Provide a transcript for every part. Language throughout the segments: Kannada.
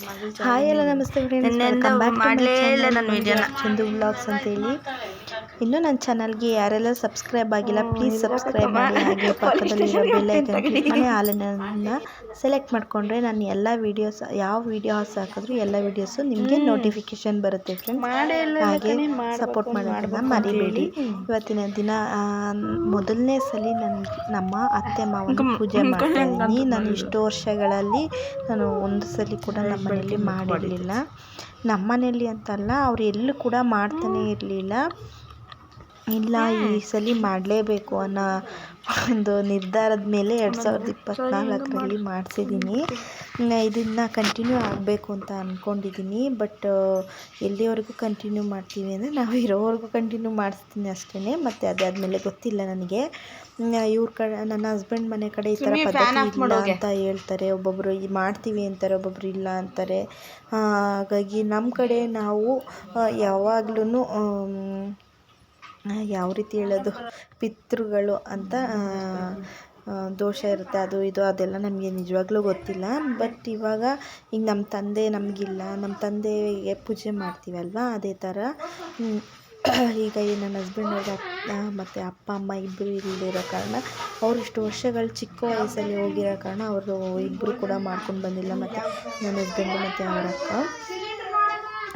ಹಾಯ್ ಎಲ್ಲ ನಮಸ್ತೆ friends, welcome back to my channel Chandu vlogs ಅಂತೇಳಿ. ಇನ್ನೂ ನನ್ನ ಚಾನಲ್ಗೆ ಯಾರೆಲ್ಲ ಸಬ್ಸ್ಕ್ರೈಬ್ ಆಗಿಲ್ಲ ಪ್ಲೀಸ್ ಸಬ್ಸ್ಕ್ರೈಬ್ ಮಾಡಿ. ಹಾಗೆ ಪಕ್ಕದಲ್ಲಿರೋ ಬೆಲ್ ಐಕನ್ ಕ್ಲಿಕ್ ಮಾಡಿ ಆಲನ್ನು ಸೆಲೆಕ್ಟ್ ಮಾಡಿಕೊಂಡ್ರೆ ನಾನು ಎಲ್ಲ ವೀಡಿಯೋಸ್ ಯಾವ ವೀಡಿಯೋಸ್ ಹಾಕಿದ್ರು ಎಲ್ಲ ವೀಡಿಯೋಸು ನಿಮಗೆ ನೋಟಿಫಿಕೇಶನ್ ಬರುತ್ತೆ ಫ್ರೆಂಡ್ಸ್. ಹಾಗೆ ಸಪೋರ್ಟ್ ಮಾಡೋದನ್ನು ಮರಿಬೇಡಿ. ಇವತ್ತಿನ ದಿನ ಮೊದಲನೇ ಸಲ ನಮ್ಮ ಅತ್ತೆ ಮಾವನ ಪೂಜೆ ಮಾಡ್ತಾ ಇದ್ದೀನಿ. ನಾನು ಇಷ್ಟು ವರ್ಷಗಳಲ್ಲಿ ನಾನು ಒಂದು ಸಲ ಕೂಡ ನಮ್ಮ ಮನೆಯಲ್ಲಿ ಮಾಡಿರಲಿಲ್ಲ. ನಮ್ಮ ಮನೆಯಲ್ಲಿ ಅಂತಲ್ಲ, ಅವ್ರು ಎಲ್ಲೂ ಕೂಡ ಮಾಡ್ತಾನೆ ಇರಲಿಲ್ಲ. ಇಲ್ಲ, ಈ ಸಲ ಮಾಡಲೇಬೇಕು ಅನ್ನೋ ಒಂದು ನಿರ್ಧಾರದ ಮೇಲೆ 2024ರಲ್ಲಿ ಮಾಡಿಸಿದ್ದೀನಿ. ಇದನ್ನು ಕಂಟಿನ್ಯೂ ಆಗಬೇಕು ಅಂತ ಅಂದ್ಕೊಂಡಿದ್ದೀನಿ. ಬಟ್ ಎಲ್ಲಿವರೆಗೂ ಕಂಟಿನ್ಯೂ ಮಾಡ್ತೀವಿ ಅಂದರೆ ನಾವು ಇರೋವರೆಗೂ ಕಂಟಿನ್ಯೂ ಮಾಡಿಸ್ತೀನಿ ಅಷ್ಟೇ. ಮತ್ತು ಅದಾದಮೇಲೆ ಗೊತ್ತಿಲ್ಲ ನನಗೆ. ಇವ್ರ ಕಡೆ ನನ್ನ ಹಸ್ಬೆಂಡ್ ಮನೆ ಕಡೆ ಈ ಥರ ಪದ್ಧತಿ ಇಲ್ಲ ಅಂತ ಹೇಳ್ತಾರೆ. ಒಬ್ಬೊಬ್ಬರು ಮಾಡ್ತೀವಿ ಅಂತಾರೆ, ಒಬ್ಬೊಬ್ಬರು ಇಲ್ಲ ಅಂತಾರೆ. ಹಾಗಾಗಿ ನಮ್ಮ ಕಡೆ ನಾವು ಯಾವಾಗ್ಲೂ ಯಾವ ರೀತಿ ಹೇಳೋದು, ಪಿತೃಗಳು ಅಂತ ದೋಷ ಇರುತ್ತೆ, ಅದು ಇದು ಅದೆಲ್ಲ ನಮಗೆ ನಿಜವಾಗ್ಲೂ ಗೊತ್ತಿಲ್ಲ. ಬಟ್ ಇವಾಗ ಈಗ ನಮ್ಮ ತಂದೆ ನಮಗಿಲ್ಲ, ನಮ್ಮ ತಂದೆಗೆ ಪೂಜೆ ಮಾಡ್ತೀವಲ್ವ, ಅದೇ ಥರ ಈಗ ನನ್ನ ಹಸ್ಬೆಂಡ್ ಅವ್ರಿಗೆ ಮತ್ತು ಅಪ್ಪ ಅಮ್ಮ ಇಬ್ಬರು ಇಲ್ಲದಿರೋ ಕಾರಣ, ಅವರು ಇಷ್ಟು ವರ್ಷಗಳು ಚಿಕ್ಕ ವಯಸ್ಸಲ್ಲಿ ಹೋಗಿರೋ ಕಾರಣ ಅವರು ಇಬ್ಬರು ಕೂಡ ಮಾಡ್ಕೊಂಡು ಬಂದಿಲ್ಲ. ಮತ್ತು ನನ್ನ ಹಸ್ಬೆಂಡು ಮತ್ತು ಅವರ ಅಕ್ಕ,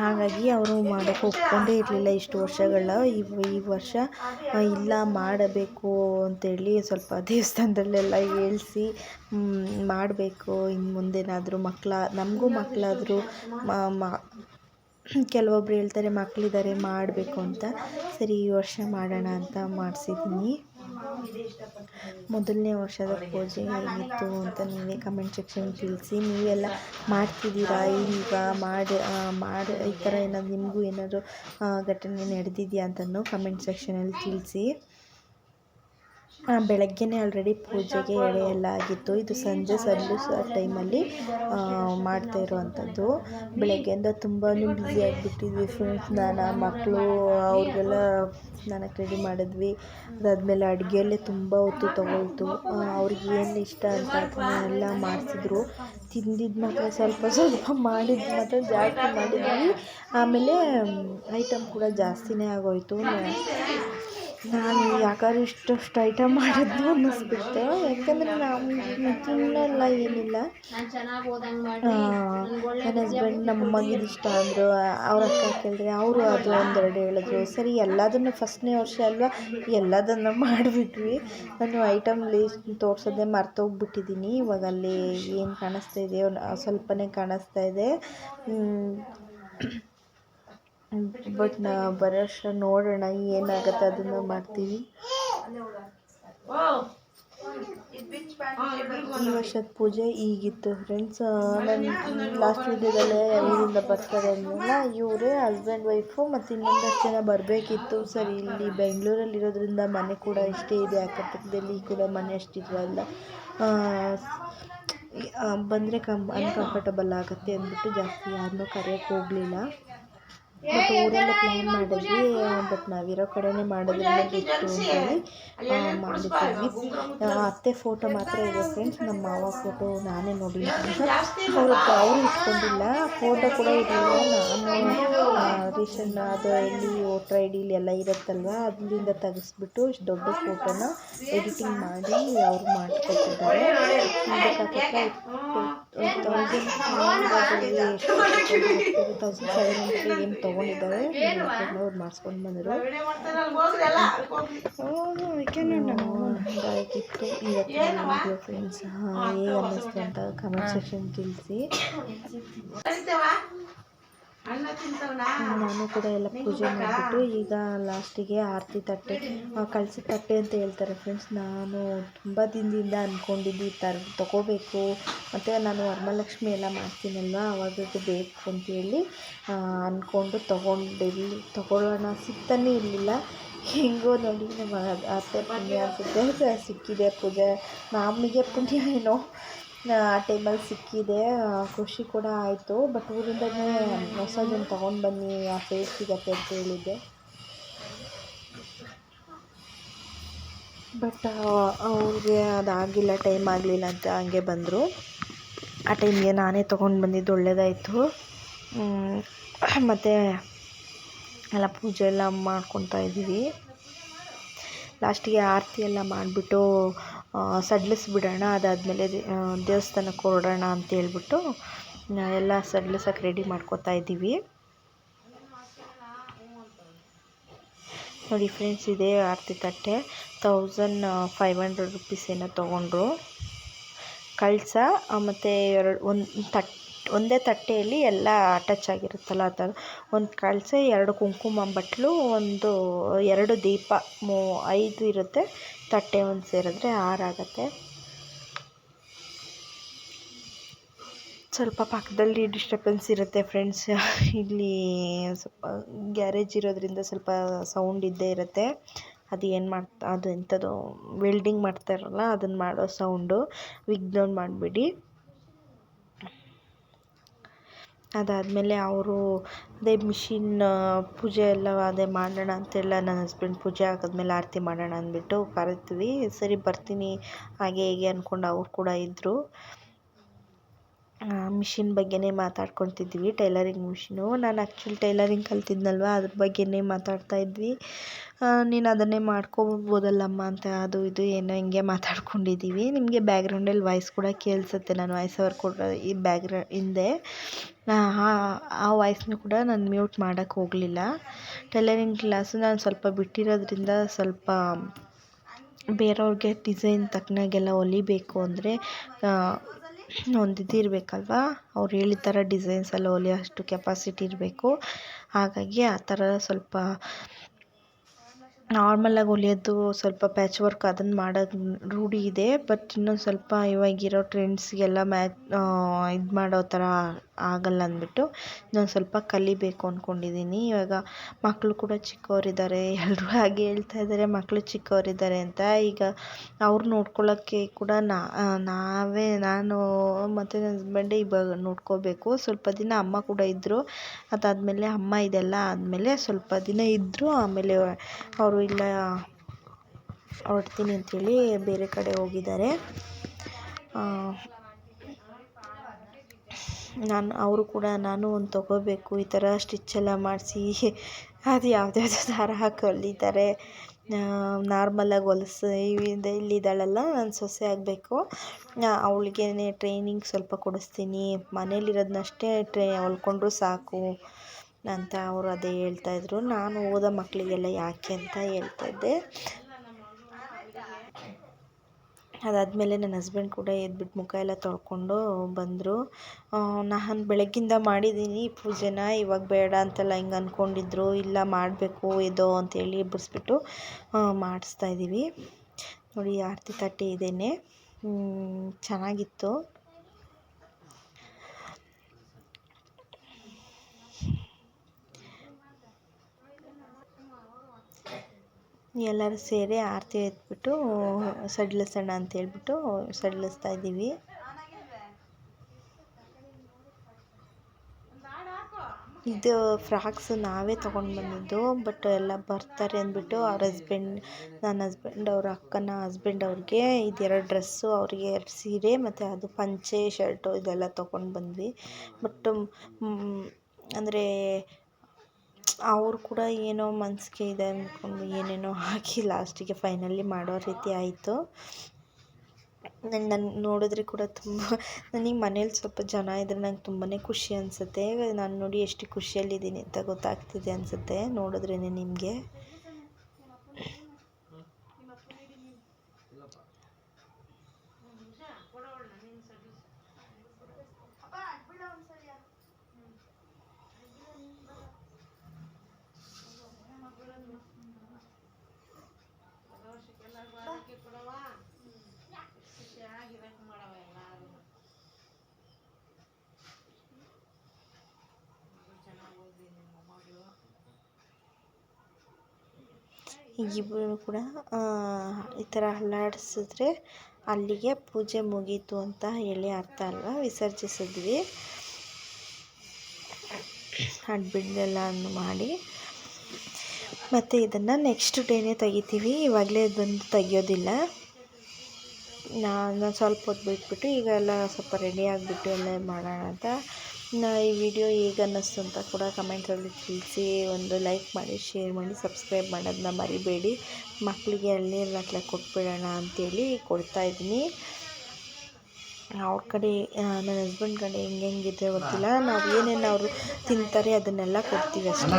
ಹಾಗಾಗಿ ಅವರು ಮಾಡೋಕ್ಕೆ ಒಪ್ಕೊಂಡೇ ಇರಲಿಲ್ಲ ಇಷ್ಟು ವರ್ಷಗಳ. ಈ ವರ್ಷ ಇಲ್ಲ ಮಾಡಬೇಕು ಅಂತೇಳಿ ಸ್ವಲ್ಪ ದೇವಸ್ಥಾನದಲ್ಲೆಲ್ಲ ಹೇಳಿಸಿ ಮಾಡಬೇಕು. ಇನ್ನು ಮುಂದೇನಾದರೂ ನಮಗೂ ಮಕ್ಕಳಾದರೂ ಕೆಲವೊಬ್ರು ಹೇಳ್ತಾರೆ ಮಕ್ಕಳಿದ್ದಾರೆ ಮಾಡಬೇಕು ಅಂತ. ಸರಿ, ಈ ವರ್ಷ ಮಾಡೋಣ ಅಂತ ಮಾಡಿಸಿದ್ದೀನಿ. ಮೊದಲನೇ ವರ್ಷದ ಪೂಜೆ ಹೇಗಿತ್ತು ಅಂತ ನೀವೇ ಕಮೆಂಟ್ ಸೆಕ್ಷನ್ ತಿಳಿಸಿ. ನೀವೆಲ್ಲ ಮಾಡ್ತಿದ್ದೀರಾ ಈಗ? ಮಾಡಿ ಈ ಥರ ಏನಾದ್ರು ನಿಮಗೂ ಏನಾದರೂ ಘಟನೆ ನಡೆದಿದೆಯಾ ಅಂತಲೂ ಕಮೆಂಟ್ ಸೆಕ್ಷನಲ್ಲಿ ತಿಳಿಸಿ. ಬೆಳಗ್ಗೆನೇ ಆಲ್ರೆಡಿ ಪೂಜೆಗೆ ಎಡೆ ಎಲ್ಲ ಆಗಿತ್ತು. ಇದು ಸಂಜೆ ಸಲ್ಲುಸೋ ಟೈಮಲ್ಲಿ ಮಾಡ್ತಾ ಇರೋವಂಥದ್ದು. ಬೆಳಗ್ಗೆಯಿಂದ ತುಂಬಾ ಬ್ಯುಸಿ ಆಗಿಬಿಟ್ಟಿದ್ವಿ ಫ್ರೆಂಡ್ಸ್. ಮಕ್ಕಳು ಅವ್ರಿಗೆಲ್ಲ ಸ್ನಾನಕ್ಕೆ ರೆಡಿ ಮಾಡಿದ್ವಿ. ಅದಾದಮೇಲೆ ಅಡುಗೆಯಲ್ಲೇ ತುಂಬ ಹೊತ್ತು ತೊಗೊಳ್ತು. ಅವ್ರಿಗೆ ಏನು ಇಷ್ಟ ಅಂತ ಎಲ್ಲ ಮಾಡಿಸಿದ್ರು. ತಿಂದಿದ್ದು ಮಾತ್ರ ಸ್ವಲ್ಪ ಮಾಡಿದ್ದು ಮಾತ್ರ ಜಾಸ್ತಿ ಮಾಡಿದ್ವಿ. ಆಮೇಲೆ ಐಟಮ್ ಕೂಡ ಜಾಸ್ತಿನೇ ಆಗೋಯಿತು. ನಾನು ಯಾಕಾದ್ರೂ ಇಷ್ಟಷ್ಟು ಐಟಮ್ ಮಾಡಿದ್ದು ಅನ್ನಿಸ್ಬಿಟ್ಟೆ. ಯಾಕೆಂದರೆ ನಾವು ತಿನ್ನಲ್ಲ, ಏನಿಲ್ಲ. ನನ್ನ ಹಸ್ಬೆಂಡ್ ನಮ್ಮಮ್ಮಗೆ ಇಷ್ಟ ಅಂದರು. ಅವ್ರ ಅಕ್ಕ ಕೇಳಿದ್ರೆ ಅವರು ಅದು ಒಂದೆರಡು ಹೇಳಿದ್ರು. ಸರಿ, ಎಲ್ಲದನ್ನು ಫಸ್ಟ್ನೇ ವರ್ಷ ಅಲ್ವಾ, ಎಲ್ಲದನ್ನು ಮಾಡಿಬಿಟ್ವಿ. ನಾನು ಐಟಮ್ ಲೀಸ್ಟ್ ತೋರಿಸೋದೇ ಮರ್ತೋಗ್ಬಿಟ್ಟಿದ್ದೀನಿ. ಇವಾಗ ಅಲ್ಲಿ ಏನು ಕಾಣಿಸ್ತಾ ಇದೆ, ಸ್ವಲ್ಪನೇ ಕಾಣಿಸ್ತಾ ಇದೆ. ಬಟ್ ಬರೋ ವರ್ಷ ನೋಡೋಣ ಏನಾಗುತ್ತೆ, ಅದನ್ನು ಮಾಡ್ತೀವಿ. ಈ ವರ್ಷದ ಪೂಜೆ ಹೀಗಿತ್ತು ಫ್ರೆಂಡ್ಸ್. ನನ್ನ ಲಾಸ್ಟ್ ವೀಡಿಯೋದಲ್ಲೇ ಊರಿಂದ ಬರ್ತಾರೆ ಅಂದಲ್ಲ, ಇವರೇ ಹಸ್ಬೆಂಡ್ ವೈಫು ಮತ್ತು ಇನ್ನೊಂದಷ್ಟು ಜನ ಬರಬೇಕಿತ್ತು. ಸರಿ, ಇಲ್ಲಿ ಬೆಂಗಳೂರಲ್ಲಿರೋದ್ರಿಂದ ಮನೆ ಕೂಡ ಇಷ್ಟೇ ಇದೆ, ಅಕ್ಕಪಕ್ಕದಲ್ಲಿ ಕೂಡ ಮನೆ ಅಷ್ಟಿರಲ್ಲ. ಬಂದರೆ ಅನ್ಕಂಫರ್ಟಬಲ್ ಆಗುತ್ತೆ ಅಂದ್ಬಿಟ್ಟು ಜಾಸ್ತಿ ಯಾರನ್ನೂ ಕರೆಯೋಕ್ಕೆ ಹೋಗಲಿಲ್ಲ. ಬಟ್ ಊರೆಲ್ಲ ಪ್ಲ್ಯಾನ್ ಮಾಡಿದ್ವಿ. ಬಟ್ ನಾವಿರೋ ಕಡೆನೇ ಮಾಡೋದ್ರಿಂದ ಬೆಸ್ಟು ಅಂತೇಳಿ ಮಾಡಿದ್ವಿ. ಅತ್ತೆ ಫೋಟೋ ಮಾತ್ರ ಇದೆ ಫ್ರೆಂಡ್ಸ್. ನಮ್ಮ ಮಾವ ಫೋಟೋ ನಾನೇ ನೋಡಿಲ್ಲ. ಅವರು ಇಟ್ಕೊಂಡಿಲ್ಲ, ಫೋಟೋ ಕೂಡ ಇರಲಿಲ್ಲ. ನಾನು ರೇಷನ್ ಅದು ಇಲ್ಲಿ ವೋಟರ್ ಐ ಡಿಲಿ ಎಲ್ಲ ಇರುತ್ತಲ್ವ, ಅದರಿಂದ ತೆಗೆಸ್ಬಿಟ್ಟು ಇಷ್ಟು ದೊಡ್ಡ ಫೋಟೋನ ಎಡಿಟಿಂಗ್ ಮಾಡಿ ಅವ್ರು ಮಾಡಿಕೊಟ್ಟಿದ್ದಾರೆ. ಇದಕ್ಕೆ 1700 ಏನು ತೊಗೊಂಡಿದ್ದಾರೆ. ಅವ್ರು ಮಾಡಿಸ್ಕೊಂಡು ಬಂದರು. ಹಾಗಾಗಿತ್ತು ಇವತ್ತಿನ ವಿಡಿಯೋ ಫ್ರೆಂಡ್ಸ್. ಹೇಗೆ ಅನ್ನಿಸ್ತು ಅಂತ ಕಮೆಂಟ್ ಸೆಕ್ಷನ್ ತಿಳಿಸಿ. ನಾನು ಕೂಡ ಎಲ್ಲ ಪೂಜೆ ಮಾಡಿಬಿಟ್ಟು ಈಗ ಲಾಸ್ಟಿಗೆ ಆರತಿ ತಟ್ಟೆ, ಕಳಸಿ ತಟ್ಟೆ ಅಂತ ಹೇಳ್ತಾರೆ ಫ್ರೆಂಡ್ಸ್. ನಾನು ತುಂಬ ದಿನದಿಂದ ಅಂದ್ಕೊಂಡಿದ್ದು ಈ ಥರ ತೊಗೋಬೇಕು. ಮತ್ತು ನಾನು ವರಮಹಾಲಕ್ಷ್ಮಿ ಎಲ್ಲ ಮಾಡ್ತೀನಲ್ವ, ಅವಾಗ ಬೇಕು ಅಂತೇಳಿ ಅಂದ್ಕೊಂಡು ತೊಗೊಳ್ಳೋಣ ಸಿಗ್ತಾನೇ ಇರಲಿಲ್ಲ. ಹೆಂಗೋ ನೋಡಿ ನಮ್ಮ ಅತ್ತೆ ಪುಣ್ಯ ಅನಿಸುತ್ತೆ ಸಿಕ್ಕಿದೆ ಪೂಜೆ. ನಮಗೆ ಪುಣ್ಯ ಏನೋ ಆ ಟೈಮಲ್ಲಿ ಸಿಕ್ಕಿದೆ. ಖುಷಿ ಕೂಡ ಆಯಿತು. ಬಟ್ ಊರಿಂದನೇ ಹೊಸದನ್ನು ತೊಗೊಂಡು ಬನ್ನಿ, ಆ ಫೇಸ್ ಸಿಗತ್ತೆ ಅಂತ ಹೇಳಿದ್ದೆ. ಬಟ್ ಅವ್ರಿಗೆ ಅದಾಗಿಲ್ಲ, ಟೈಮ್ ಆಗಲಿಲ್ಲ ಅಂತ ಹಂಗೆ ಬಂದರು. ಆ ಟೈಮ್ಗೆ ನಾನೇ ತೊಗೊಂಡು ಬಂದಿದ್ದು ಒಳ್ಳೆಯದಾಯಿತು. ಮತ್ತು ಎಲ್ಲ ಪೂಜೆ ಎಲ್ಲ ಮಾಡ್ಕೊತಾ ಇದ್ದೀವಿ. ಲಾಸ್ಟಿಗೆ ಆರತಿ ಎಲ್ಲ ಮಾಡಿಬಿಟ್ಟು ಸಡಿಲಿಸ್ಬಿಡೋಣ, ಅದಾದಮೇಲೆ ದೇವಸ್ಥಾನಕ್ಕೆ ಹೊರಡೋಣ ಅಂತೇಳ್ಬಿಟ್ಟು ಎಲ್ಲ ಸಡಿಲಿಸೋಕೆ ರೆಡಿ ಮಾಡ್ಕೊತಾ ಇದ್ದೀವಿ. ನೋಡಿ ಫ್ರೆಂಡ್ಸ್, ಇದೇ ಆರತಿ ತಟ್ಟೆ 1500 ರುಪೀಸ್ ಏನೋ ತೊಗೊಂಡ್ರು. ಕಳಸ ಮತ್ತು ಒಂದೇ ತಟ್ಟೆಯಲ್ಲಿ ಎಲ್ಲ ಅಟ್ಯಾಚ್ ಆಗಿರುತ್ತಲ್ಲ ಆ ಥರ. ಒಂದು ಕಳಸ, 2 ಕುಂಕುಮ ಬಟ್ಟಲು, 2 ದೀಪ, 5 ಇರುತ್ತೆ. ತಟ್ಟೆ ಒಂದು ಸೇರಿದ್ರೆ 6 ಆಗುತ್ತೆ. ಸ್ವಲ್ಪ ಪಕ್ಕದಲ್ಲಿ ಡಿಸ್ಟರ್ಬೆನ್ಸ್ ಇರುತ್ತೆ ಫ್ರೆಂಡ್ಸ್. ಇಲ್ಲಿ ಸ್ವಲ್ಪ ಗ್ಯಾರೇಜ್ ಇರೋದ್ರಿಂದ ಸ್ವಲ್ಪ ಸೌಂಡ್ ಇದ್ದೇ ಇರುತ್ತೆ. ಅದು ಎಂಥದ್ದು ವೆಲ್ಡಿಂಗ್ ಮಾಡ್ತಾರಲ್ಲ, ಅದನ್ನು ಮಾಡೋ ಸೌಂಡು. ವಿಘ್ನ ಮಾಡಬೇಡಿ. ಅದಾದಮೇಲೆ ಅವರು ಅದೇ ಮಿಷಿನ್ ಪೂಜೆ ಎಲ್ಲ ಅದೇ ಮಾಡೋಣ ಅಂತೆಲ್ಲ ನನ್ನ ಹಸ್ಬೆಂಡ್ ಪೂಜೆ ಆಗೋದ್ಮೇಲೆ ಆರತಿ ಮಾಡೋಣ ಅಂದ್ಬಿಟ್ಟು ಕರಿತೀವಿ. ಸರಿ ಬರ್ತೀನಿ ಹಾಗೆ ಹೀಗೆ ಅಂದ್ಕೊಂಡು ಅವ್ರು ಕೂಡ ಇದ್ದರು. ಮಿಷಿನ್ ಬಗ್ಗೆನೇ ಮಾತಾಡ್ಕೊತಿದ್ವಿ, ಟೈಲರಿಂಗ್ ಮಿಷಿನು. ನಾನು ಆ್ಯಕ್ಚುಲಿ ಟೈಲರಿಂಗ್ ಕಲ್ತಿದ್ನಲ್ವ, ಅದ್ರ ಬಗ್ಗೆನೇ ಮಾತಾಡ್ತಾ ಇದ್ವಿ. ನೀನು ಅದನ್ನೇ ಮಾಡ್ಕೊಬೋದಲ್ಲಮ್ಮ ಅಂತ ಅದು ಇದು ಏನೋ ಹಿಂಗೆ ಮಾತಾಡ್ಕೊಂಡಿದ್ದೀವಿ. ನಿಮಗೆ ಬ್ಯಾಕ್ಗ್ರೌಂಡಲ್ಲಿ ವಾಯ್ಸ್ ಕೂಡ ಕೇಳಿಸುತ್ತೆ, ನಾನು ವಾಯ್ಸ್ ಓವರ್ ಕೂಡ ಈ ಹಿಂದೆ ಆ ವಾಯ್ಸ್ನೂ ಕೂಡ ನಾನು ಮ್ಯೂಟ್ ಮಾಡೋಕ್ಕೆ ಹೋಗಲಿಲ್ಲ. ಟೈಲರಿಂಗ್ ಕ್ಲಾಸು ನಾನು ಸ್ವಲ್ಪ ಬಿಟ್ಟಿರೋದ್ರಿಂದ ಸ್ವಲ್ಪ ಬೇರೆಯವ್ರಿಗೆ ಡಿಸೈನ್ ತಕ್ಕನಾಗೆಲ್ಲ ಹೊಲಿಬೇಕು ಅಂದರೆ ಒಂದು ಇದಿರಬೇಕಲ್ವ, ಅವ್ರು ಹೇಳಿದ ಥರ ಡಿಸೈನ್ಸ್ ಎಲ್ಲ ಹೊಲಿಯೋ ಅಷ್ಟು ಕೆಪಾಸಿಟಿ ಇರಬೇಕು. ಹಾಗಾಗಿ ಆ ಥರ ಸ್ವಲ್ಪ ನಾರ್ಮಲಾಗಿ ಹೊಲಿಯೋದು, ಸ್ವಲ್ಪ ಪ್ಯಾಚ್ ವರ್ಕ್ ಅದನ್ನು ಮಾಡೋದು ರೂಢಿ ಇದೆ. ಬಟ್ ಇನ್ನೊಂದು ಸ್ವಲ್ಪ ಇವಾಗಿರೋ ಟ್ರೆಂಡ್ಸ್ಗೆಲ್ಲ ಇದು ಮಾಡೋ ಥರ ಆಗಲ್ಲ ಅಂದ್ಬಿಟ್ಟು ಇನ್ನೊಂದು ಸ್ವಲ್ಪ ಕಲಿಬೇಕು ಅಂದ್ಕೊಂಡಿದ್ದೀನಿ. ಇವಾಗ ಮಕ್ಕಳು ಕೂಡ ಚಿಕ್ಕವರಿದ್ದಾರೆ, ಎಲ್ಲರೂ ಹಾಗೆ ಹೇಳ್ತಾ ಇದ್ದಾರೆ, ಮಕ್ಕಳು ಚಿಕ್ಕವರಿದ್ದಾರೆ ಅಂತ. ಈಗ ಅವ್ರು ನೋಡ್ಕೊಳ್ಳೋಕ್ಕೆ ಕೂಡ ನಾನು ಮತ್ತು ನನ್ನ ಹಸ್ಬೆಂಡೇ ಇವಾಗ ನೋಡ್ಕೋಬೇಕು. ಸ್ವಲ್ಪ ದಿನ ಅಮ್ಮ ಕೂಡ ಇದ್ದರು. ಅದಾದಮೇಲೆ ಅಮ್ಮ ಇದೆಲ್ಲ ಆದಮೇಲೆ ಸ್ವಲ್ಪ ದಿನ ಇದ್ದರು. ಆಮೇಲೆ ಅವರು ಇಲ್ಲ ಹೊರಡ್ತೀನಿ ಅಂಥೇಳಿ ಬೇರೆ ಕಡೆ ಹೋಗಿದ್ದಾರೆ. ಅವರು ಕೂಡ ನಾನು ಒಂದು ತೊಗೋಬೇಕು, ಈ ಥರ ಸ್ಟಿಚ್ಚೆಲ್ಲ ಮಾಡಿಸಿ ಅದು ಯಾವುದ್ಯಾವುದೋ ದಾರ ಹಾಕಿ ಹೊಲಿತಾರೆ. ನಾರ್ಮಲಾಗಿ ಇಲ್ಲಿದ್ದಾಳಲ್ಲ ನನ್ನ ಸೊಸೆ ಆಗಬೇಕು, ಅವಳಿಗೆ ಟ್ರೈನಿಂಗ್ ಸ್ವಲ್ಪ ಕೊಡಿಸ್ತೀನಿ, ಮನೇಲಿರೋದನ್ನಷ್ಟೇ ಹೊಲ್ಕೊಂಡ್ರು ಸಾಕು ಅಂತ ಅವರು ಅದೇ ಹೇಳ್ತಾಯಿದ್ರು. ನಾನು ಓದೋ ಮಕ್ಕಳಿಗೆಲ್ಲ ಯಾಕೆ ಅಂತ ಹೇಳ್ತಾಯಿದ್ದೆ. ಅದಾದಮೇಲೆ ನನ್ನ ಹಸ್ಬೆಂಡ್ ಕೂಡ ಎದ್ಬಿಟ್ಟು ಮುಖ ಎಲ್ಲ ತೊಳ್ಕೊಂಡು ಬಂದರು. ನಾನು ಬೆಳಗ್ಗಿಂದ ಮಾಡಿದ್ದೀನಿ ಪೂಜೆನ, ಇವಾಗ ಬೇಡ ಅಂತೆಲ್ಲ ಹಿಂಗೆ ಅಂದ್ಕೊಂಡಿದ್ರು. ಇಲ್ಲ ಮಾಡಬೇಕು ಇದು ಅಂತೇಳಿ ಬಿಡಿಸ್ಬಿಟ್ಟು ಮಾಡಿಸ್ತಾಯಿದ್ದೀವಿ. ನೋಡಿ ಆರತಿ ತಟ್ಟೆ ಇದೇನೆ, ಚೆನ್ನಾಗಿತ್ತು. ಎಲ್ಲರೂ ಸೇರಿ ಆರತಿ ಎತ್ಬಿಟ್ಟು ಸಡಿಲಿಸೋಣ ಅಂತೇಳ್ಬಿಟ್ಟು ಸಡಿಲಿಸ್ತಾ ಇದ್ದೀವಿ. ಇದು ಫ್ರಾಕ್ಸ್ ನಾವೇ ತೊಗೊಂಡು ಬಂದಿದ್ದು. ಬಟ್ ಎಲ್ಲ ಬರ್ತಾರೆ ಅಂದ್ಬಿಟ್ಟು ನನ್ನ ಹಸ್ಬೆಂಡ್ ಅವ್ರ ಅಕ್ಕನ ಹಸ್ಬೆಂಡ್ ಅವ್ರಿಗೆ ಇದು 2 ಡ್ರೆಸ್ಸು, ಅವ್ರಿಗೆ 2 ಸೀರೆ ಮತ್ತು ಅದು ಪಂಚೆ ಶರ್ಟು ಇದೆಲ್ಲ ತೊಗೊಂಡು ಬಂದ್ವಿ. ಬಟ್ ಅಂದರೆ ಅವರು ಕೂಡ ಏನೋ ಮನಸ್ಸಿಗೆ ಇದೆ ಅಂದ್ಕೊಂಡು ಏನೇನೋ ಹಾಕಿ ಲಾಸ್ಟಿಗೆ ಫೈನಲಿ ಮಾಡೋ ರೀತಿ ಆಯಿತು. ನನ್ನ ನೋಡಿದ್ರೆ ಕೂಡ ನನಗೆ ಮನೇಲಿ ಸ್ವಲ್ಪ ಜನ ಇದ್ದರೆ ನಂಗೆ ತುಂಬಾ ಖುಷಿ ಅನಿಸುತ್ತೆ. ನಾನು ನೋಡಿ ಎಷ್ಟು ಖುಷಿಯಲ್ಲಿದ್ದೀನಿ ಅಂತ ಗೊತ್ತಾಗ್ತಿದೆ ಅನಿಸುತ್ತೆ ನೋಡಿದ್ರೇ ನಿಮಗೆ. ಇಬ್ಬರು ಕೂಡ ಈ ಥರ ಅಲ್ಲಾಡಿಸಿದ್ರೆ ಅಲ್ಲಿಗೆ ಪೂಜೆ ಮುಗೀತು ಅಂತ ಹೇಳಿ ಅರ್ಥ ಅಲ್ವಾ. ವಿಸರ್ಜಿಸಿದ್ವಿ, ಹಡ್ಬಿಡ್ಲೆಲ್ಲ ಮಾಡಿ. ಮತ್ತು ಇದನ್ನು ನೆಕ್ಸ್ಟ್ ಡೇನೇ ತೆಗಿತೀವಿ, ಇವಾಗಲೇ ಬಂದು ತೆಗಿಯೋದಿಲ್ಲ. ನಾನು ಸ್ವಲ್ಪ ಹೊತ್ತು ಬಿಟ್ಬಿಟ್ಟು ಈಗ ಎಲ್ಲ ಸ್ವಲ್ಪ ರೆಡಿ ಆಗಿಬಿಟ್ಟು ಎಲ್ಲ ಮಾಡೋಣ ಅಂತ. ಈ ವಿಡಿಯೋ ಹೇಗೆ ಅನ್ನಿಸ್ತು ಅಂತ ಕೂಡ ಕಮೆಂಟ್ಸಲ್ಲಿ ತಿಳಿಸಿ. ಒಂದು ಲೈಕ್ ಮಾಡಿ, ಶೇರ್ ಮಾಡಿ, ಸಬ್ಸ್ಕ್ರೈಬ್ ಮಾಡೋದನ್ನ ಮರಿಬೇಡಿ. ಮಕ್ಕಳಿಗೆ ಎಳ್ನೀರನ್ನ ಕೊಟ್ಬಿಡೋಣ ಅಂಥೇಳಿ ಕೊಡ್ತಾಯಿದ್ದೀನಿ. ಅವ್ರ ಕಡೆ ನನ್ನ ಹಸ್ಬೆಂಡ್ ಕಡೆ ಹೆಂಗಿದೆ ಗೊತ್ತಿಲ್ಲ, ನಾವು ಏನೇನು ಅವರು ತಿಂತಾರೆ ಅದನ್ನೆಲ್ಲ ಕೊಡ್ತೀವಿ ಅಷ್ಟೇ.